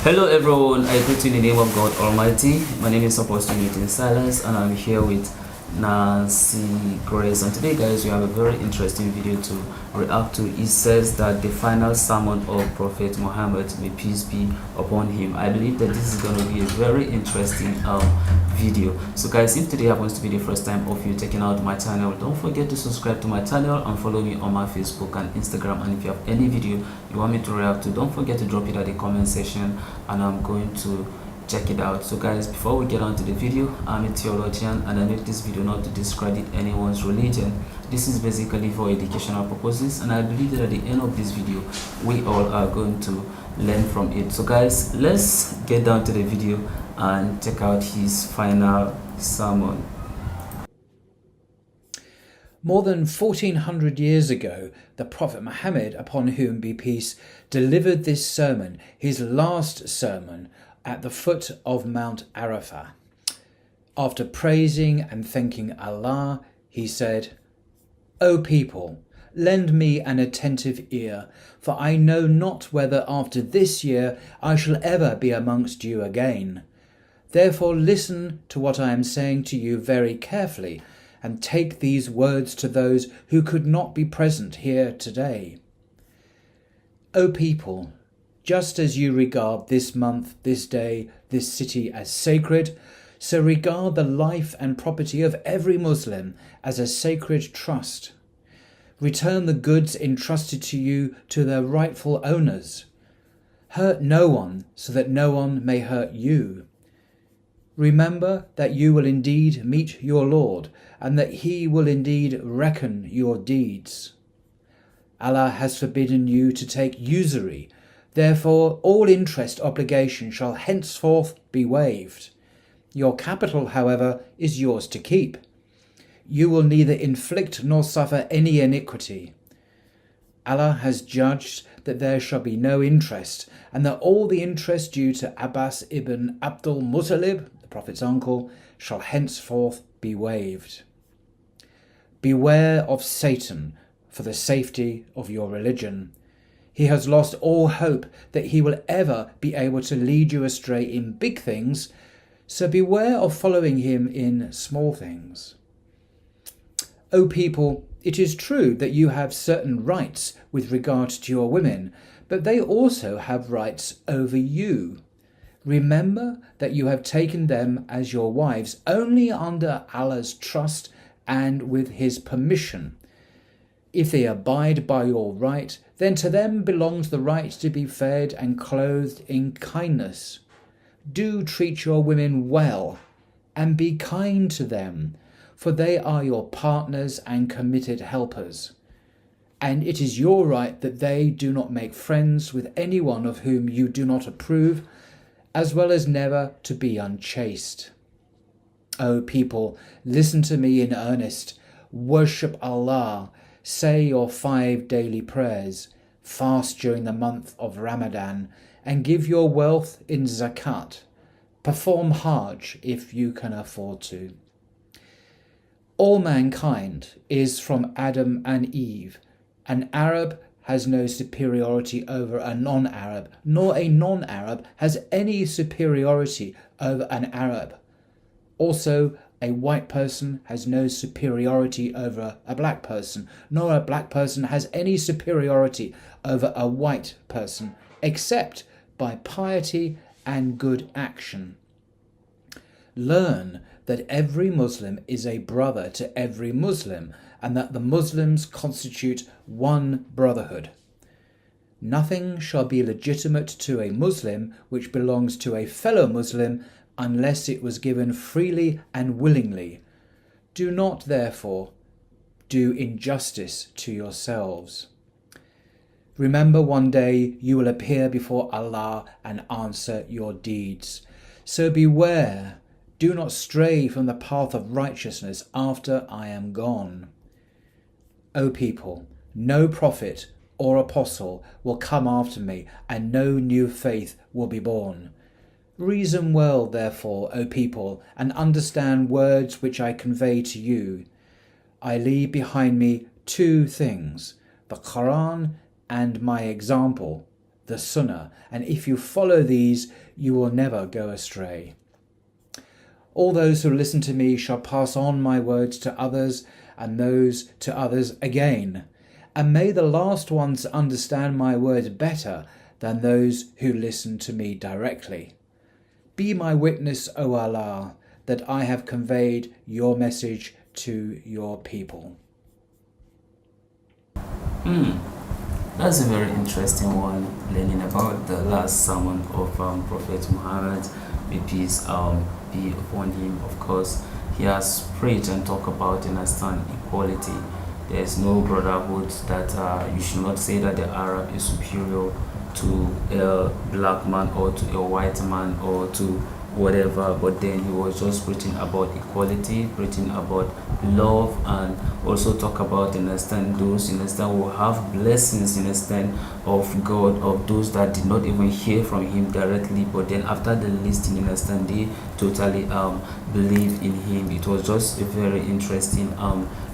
Hello everyone, I greet you in the name of God Almighty. My name is Apostle Silas and I'm here with Nancy Grace, and today guys we have a very interesting video to react to. It says that the final sermon of Prophet Muhammad, may peace be upon him. I believe that this is going to be a very interesting video. So guys, if today happens to be the first time of you checking out my channel, don't forget to subscribe to my channel and follow me on my Facebook and Instagram. And if you have any video you want me to react to, don't forget to drop it at the comment section and I'm going to check it out. So guys, before we get on to the video, I'm a theologian and I make this video not to discredit anyone's religion. This is basically for educational purposes, and I believe that at the end of this video we all are going to learn from it. So guys, let's get down to the video and check out his final sermon. More than 1400 years ago, the Prophet Muhammad, upon whom be peace, delivered this sermon, his last sermon, at the foot of Mount Arafah. After praising and thanking Allah, he said, "O people, lend me an attentive ear, for I know not whether after this year I shall ever be amongst you again. Therefore listen to what I am saying to you very carefully, and take these words to those who could not be present here today. O people, just as you regard this month, this day, this city as sacred, so regard the life and property of every Muslim as a sacred trust. Return the goods entrusted to you to their rightful owners. Hurt no one so that no one may hurt you. Remember that you will indeed meet your Lord, and that he will indeed reckon your deeds. Allah has forbidden you to take usury. Therefore, all interest obligation shall henceforth be waived. Your capital, however, is yours to keep. You will neither inflict nor suffer any iniquity. Allah has judged that there shall be no interest, and that all the interest due to Abbas ibn Abdul Muttalib, the Prophet's uncle, shall henceforth be waived. Beware of Satan for the safety of your religion. He has lost all hope that he will ever be able to lead you astray in big things, so beware of following him in small things. O people, it is true that you have certain rights with regard to your women, but they also have rights over you. Remember that you have taken them as your wives only under Allah's trust and with his permission. If they abide by your right, then to them belongs the right to be fed and clothed in kindness. Do treat your women well and be kind to them, for they are your partners and committed helpers. And it is your right that they do not make friends with anyone of whom you do not approve, as well as never to be unchaste. O people, listen to me in earnest. Worship Allah. Say your 5 daily prayers, fast during the month of Ramadan, and give your wealth in zakat. Perform Hajj if you can afford to. All mankind is from Adam and Eve. An Arab has no superiority over a non-Arab, nor a non-Arab has any superiority over an Arab. Also, a white person has no superiority over a black person, nor a black person has any superiority over a white person, except by piety and good action. Learn that every Muslim is a brother to every Muslim, and that the Muslims constitute one brotherhood. Nothing shall be legitimate to a Muslim which belongs to a fellow Muslim unless it was given freely and willingly. Do not, therefore, do injustice to yourselves. Remember one day you will appear before Allah and answer your deeds. So beware, do not stray from the path of righteousness after I am gone. O people, no prophet or apostle will come after me, and no new faith will be born. Reason well, therefore, O people, and understand words which I convey to you. I leave behind me 2 things, the Quran and my example, the Sunnah, and if you follow these, you will never go astray. All those who listen to me shall pass on my words to others, and those to others again. And may the last ones understand my words better than those who listen to me directly. Be my witness, O Allah, that I have conveyed your message to your people. That's a very interesting one, learning about the last sermon of Prophet Muhammad, may peace be upon him. Of course, he has preached and talked about, understand, equality. There is no brotherhood, that you should not say that the Arab is superior to a black man or to a white man or to whatever, but then he was just preaching about equality, preaching about love, and also talk about, understand, those, understand, who have blessings, understand, of God, of those that did not even hear from him directly, but then after the listening, understand, they totally believe in him. It was just a very interesting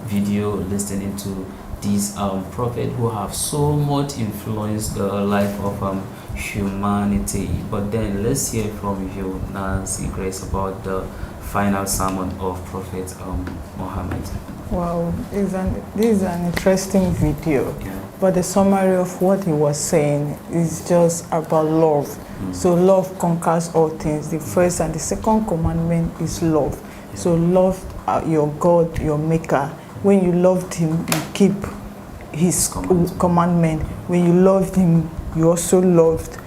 video, listening to these prophet who have so much influenced the life of humanity. But then let's hear from you, Nancy Grace, about the final sermon of Prophet Muhammad. Wow, this is an interesting video. Yeah. But the summary of what he was saying is just about love. So love conquers all things. The first and the second commandment is love. So love your God, your maker. When you loved him, you keep his commandment. When you loved him, you also loved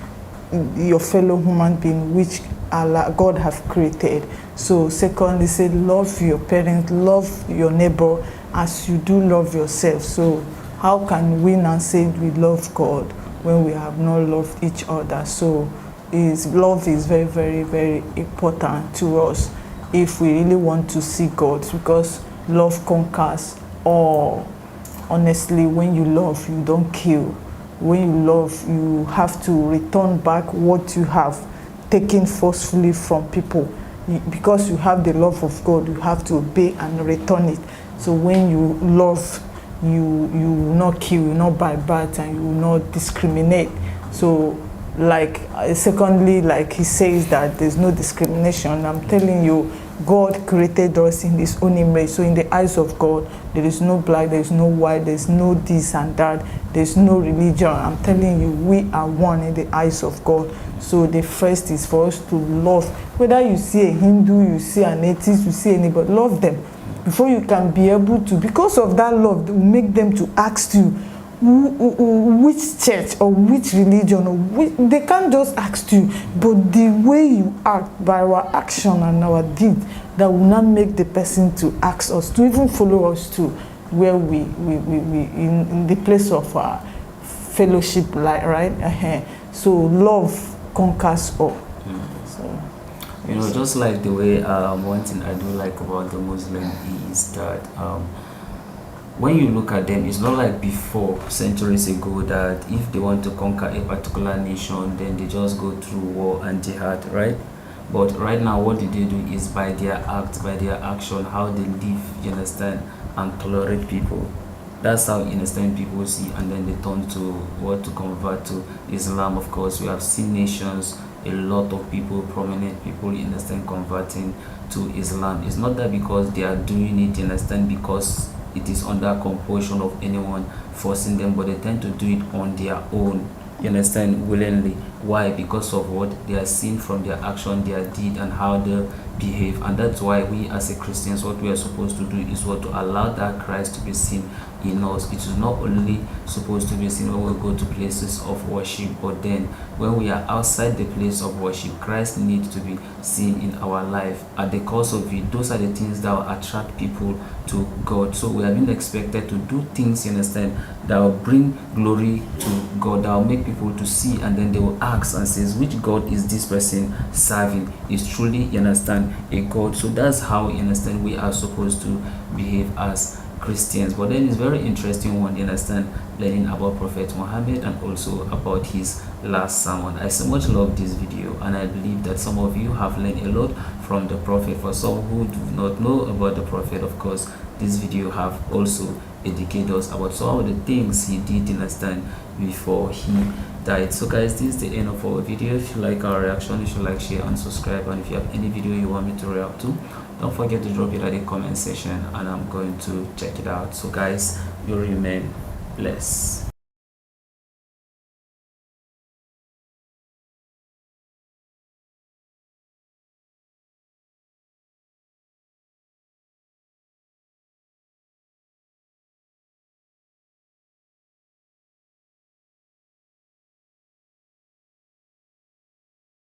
your fellow human being, which Allah, God have created. So secondly, say love your parents, love your neighbor as you do love yourself. So how can we now say we love God when we have not loved each other? So love is very, very, very important to us if we really want to see God, because love conquers all. Honestly, when you love, you don't kill. When you love, you have to return back what you have taken forcefully from people. Because you have the love of God, you have to obey and return it. So when you love, you will not kill, you will not bite, and you will not discriminate. So secondly, like he says that there's no discrimination. I'm telling you, God created us in his own image. So in the eyes of God, there is no black, there is no white, there's no this and that, there's no religion. I'm telling you, we are one in the eyes of God. So the first is for us to love. Whether you see a Hindu, you see an atheist, you see anybody, love them. Before you can be able to, because of that love, will make them to ask you, which church or which religion, or they can't just ask you, but the way you act, by our action and our deed, that will not make the person to ask us, to even follow us to where we in the place of fellowship, like, right? So love conquers all. So, you know, just like the way one thing I do like about the Muslim is that when you look at them, it's not like before, centuries ago, that if they want to conquer a particular nation, then they just go through war and jihad, right? But right now, what they do is by their act, by their action, how they live, you understand, and tolerate people. That's how, you understand, people see, and then they turn to convert to Islam. Of course, we have seen nations, a lot of people, prominent people, you understand, converting to Islam. It's not that because they are doing it, you understand, because it is under compulsion of anyone forcing them, but they tend to do it on their own, you understand, willingly. Why? Because of what they are seeing from their action, their deed, and how they behave. And that's why we as a Christians, what we are supposed to do is what, to allow that Christ to be seen in us. It is not only supposed to be seen when we go to places of worship, but then when we are outside the place of worship, Christ needs to be seen in our life. At the cause of it, those are the things that will attract people to God. So we have been expected to do things, you understand, that will bring glory to God, that will make people to see, and then they will ask and says, which God is this person serving? Is truly, you understand, a God? So that's how, you understand, we are supposed to behave as Christians. But then it's very interesting one, you understand, learning about Prophet Muhammad and also about his last sermon. I so much love this video, and I believe that some of you have learned a lot from the Prophet. For some who do not know about the Prophet, of course, this video have also educated us about some of the things he did, understand, before he died. So guys, this is the end of our video. If you like our reaction, you should like, share and subscribe, and if you have any video you want me to react to, don't forget to drop it at the comment section and I'm going to check it out. So guys, you remain blessed.